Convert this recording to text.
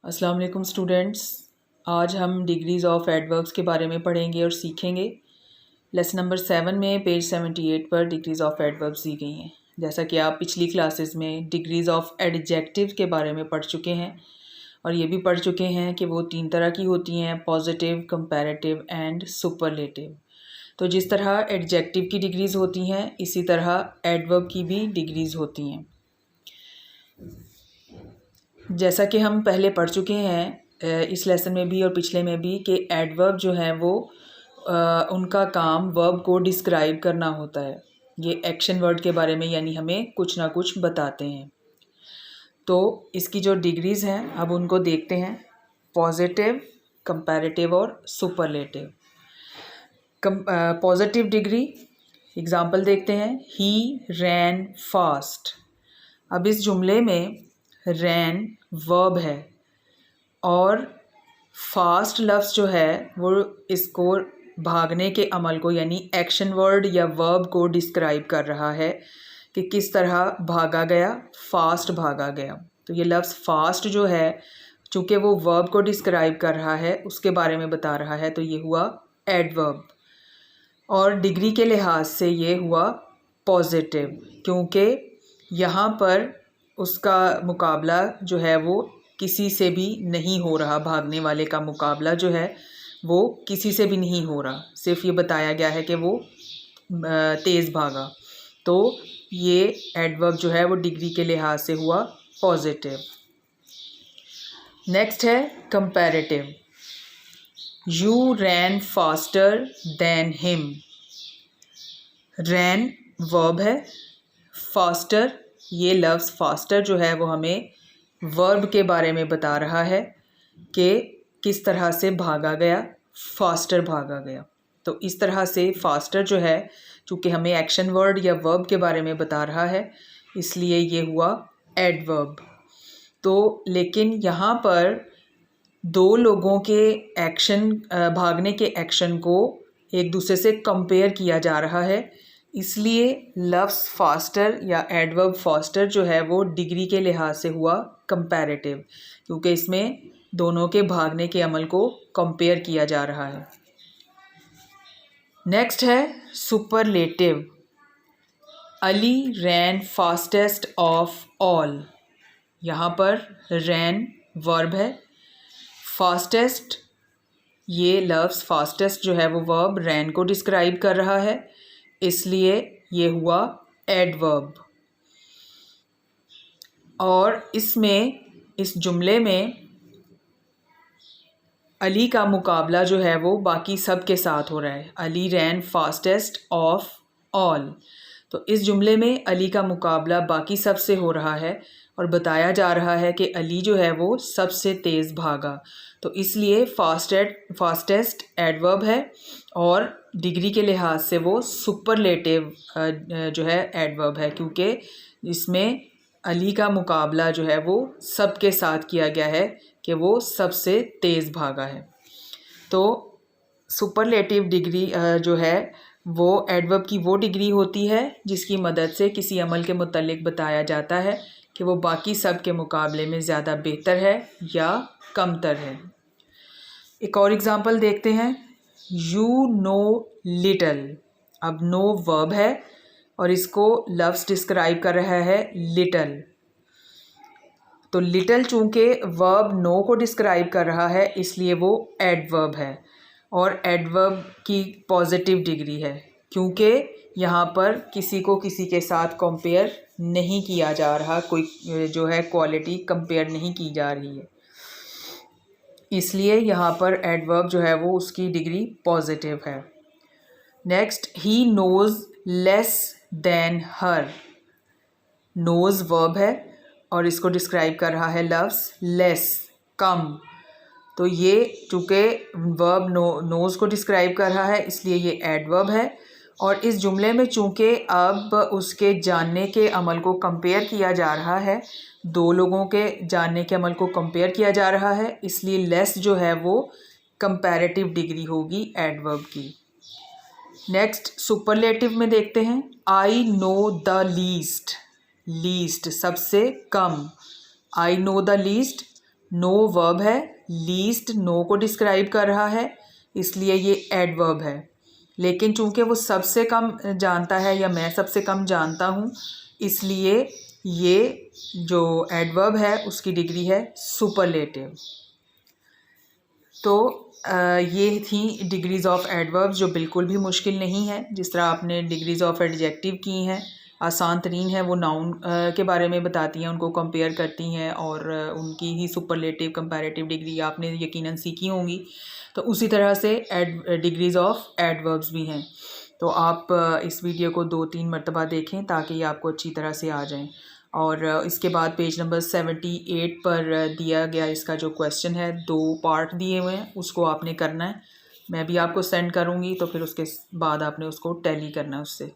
अस्सलाम वालेकुम स्टूडेंट्स। आज हम डिग्रीज़ ऑफ एडवर्ब्स के बारे में पढ़ेंगे और सीखेंगे। लेसन नंबर 7 में पेज 78 पर डिग्रीज़ ऑफ एडवर्ब्स दी गई हैं। जैसा कि आप पिछली क्लासेस में डिग्रीज़ ऑफ एडजेक्टिव के बारे में पढ़ चुके हैं और ये भी पढ़ चुके हैं कि वो 3 तरह की होती हैं, पॉजिटिव, कंपैरेटिव एंड सुपरलेटिव। तो जिस तरह एडजेक्टिव की डिग्रीज़ होती हैं इसी तरह एडवर्ब की भी डिग्रीज़ होती हैं। जैसा कि हम पहले पढ़ चुके हैं इस लेसन में भी और पिछले में भी कि एडवर्ब जो है वो उनका काम वर्ब को डिस्क्राइब करना होता है। ये एक्शन वर्ड के बारे में यानी हमें कुछ ना कुछ बताते हैं। तो इसकी जो डिग्रीज़ हैं अब उनको देखते हैं, पॉजिटिव, कंपैरेटिव और सुपरलेटिव। पॉजिटिव डिग्री एग्जांपल देखते हैं, ही रैन फास्ट। अब इस जुमले में रैन वर्ब है और फास्ट लफ्ज़ जो है वो इसको भागने के अमल को यानी एक्शन वर्ड या वर्ब को डिस्क्राइब कर रहा है कि किस तरह भागा गया, फास्ट भागा गया। तो ये लफ्ज़ फास्ट जो है चूँकि वो वर्ब को डिस्क्राइब कर रहा है उसके बारे में बता रहा है, तो ये हुआ एडवर्ब। और डिग्री के लिहाज से ये हुआ पॉजिटिव क्योंकि यहाँ पर उसका मुकाबला जो है वो किसी से भी नहीं हो रहा। भागने वाले का मुकाबला जो है वो किसी से भी नहीं हो रहा, सिर्फ ये बताया गया है कि वो तेज़ भागा। तो ये एडवर्ब जो है वो डिग्री के लिहाज से हुआ पॉजिटिव। नेक्स्ट है comparative. You ran faster than him. Ran verb है, फास्टर ये लफ्ज़ फास्टर जो है वो हमें वर्ब के बारे में बता रहा है कि किस तरह से भागा गया, फास्टर भागा गया। तो इस तरह से फास्टर जो है चूँकि हमें एक्शन वर्ड या वर्ब के बारे में बता रहा है इसलिए ये हुआ एडवर्ब। तो लेकिन यहाँ पर दो लोगों के एक्शन, भागने के एक्शन को एक दूसरे से कंपेयर किया जा रहा है, इसलिए लफ्ज़ फास्टर या एडवर्ब फास्टर जो है वो डिग्री के लिहाज से हुआ कंपैरेटिव क्योंकि इसमें दोनों के भागने के अमल को कंपेयर किया जा रहा है। नेक्स्ट है superlative. Ali ran fastest of all. यहाँ पर रैन वर्ब है, फास्टेस्ट ये लफ्ज़ फास्टेस्ट जो है वो वर्ब रैन को डिस्क्राइब कर रहा है, इसलिए ये हुआ एडवर्ब। और इसमें इस जुमले में अली का मुकाबला जो है वो बाकी सब के साथ हो रहा है। Ali ran fastest of all. तो इस जुमले में अली का मुकाबला बाकी सब से हो रहा है और बताया जा रहा है कि अली जो है वो सबसे तेज़ भागा। तो इसलिए फास्टेस्ट एडवर्ब है और डिग्री के लिहाज से वो सुपरलेटिव जो है एडवर्ब है क्योंकि इसमें अली का मुकाबला जो है वो सबके साथ किया गया है कि वो सबसे तेज़ भागा है। तो सुपरलेटिव डिग्री जो है वो एडवर्ब की वो डिग्री होती है जिसकी मदद से किसी अमल के मुतालिक बताया जाता है कि वो बाकी सब के मुकाबले में ज़्यादा बेहतर है या कमतर है। एक और एग्ज़ाम्पल देखते हैं, यू नो लिटल। अब नो वर्ब है और इसको लफ्ज़ डिस्क्राइब कर रहा है लिटल। तो लिटल चूँकि वर्ब नो को डिस्क्राइब कर रहा है इसलिए वो एडवर्ब है और एडवर्ब की पॉजिटिव डिग्री है क्योंकि यहाँ पर किसी को किसी के साथ कंपेयर नहीं किया जा रहा, कोई जो है क्वालिटी कंपेयर नहीं की जा रही है, इसलिए यहाँ पर एडवर्ब जो है वो उसकी डिग्री पॉजिटिव है। Next, he knows less than her. Knows verb है और इसको डिस्क्राइब कर रहा है लफ्ज़ लेस, कम। तो ये चूँकि वर्ब नोज़ को डिस्क्राइब कर रहा है इसलिए ये एडवर्ब है और इस जुमले में चूँकि अब उसके जानने के अमल को कंपेयर किया जा रहा है, दो लोगों के जानने के अमल को कंपेयर किया जा रहा है, इसलिए लेस जो है वो कंपैरेटिव डिग्री होगी एडवर्ब की। नेक्स्ट सुपरलेटिव में देखते हैं, I know the least. Least सबसे कम, I know the least know verb है, लीस्ट नो को डिस्क्राइब कर रहा है, इसलिए ये एडवर्ब है। लेकिन चूंकि वो सबसे कम जानता है या मैं सबसे कम जानता हूँ, इसलिए ये जो एडवर्ब है उसकी डिग्री है सुपरलेटिव। तो ये थी डिग्रीज़ ऑफ एडवर्ब्स, जो बिल्कुल भी मुश्किल नहीं है। जिस तरह आपने डिग्रीज़ ऑफ एडजेक्टिव की हैं, आसान तरीन है, वो नाउन के बारे में बताती हैं, उनको कंपेयर करती हैं, और उनकी ही सुपरलेटिव कंपैरेटिव डिग्री आपने यकीनन सीखी होंगी। तो उसी तरह से डिग्रीज़ ऑफ एडवर्ब्स भी हैं। तो आप इस वीडियो को 2-3 मरतबा देखें ताकि ये आपको अच्छी तरह से आ जाएं। और इसके बाद पेज नंबर 78 पर दिया गया इसका जो क्वेश्चन है, 2 पार्ट दिए हुए हैं, उसको आपने करना है। मैं भी आपको सेंड करूँगी, तो फिर उसके बाद आपने उसको टैली करना है उससे।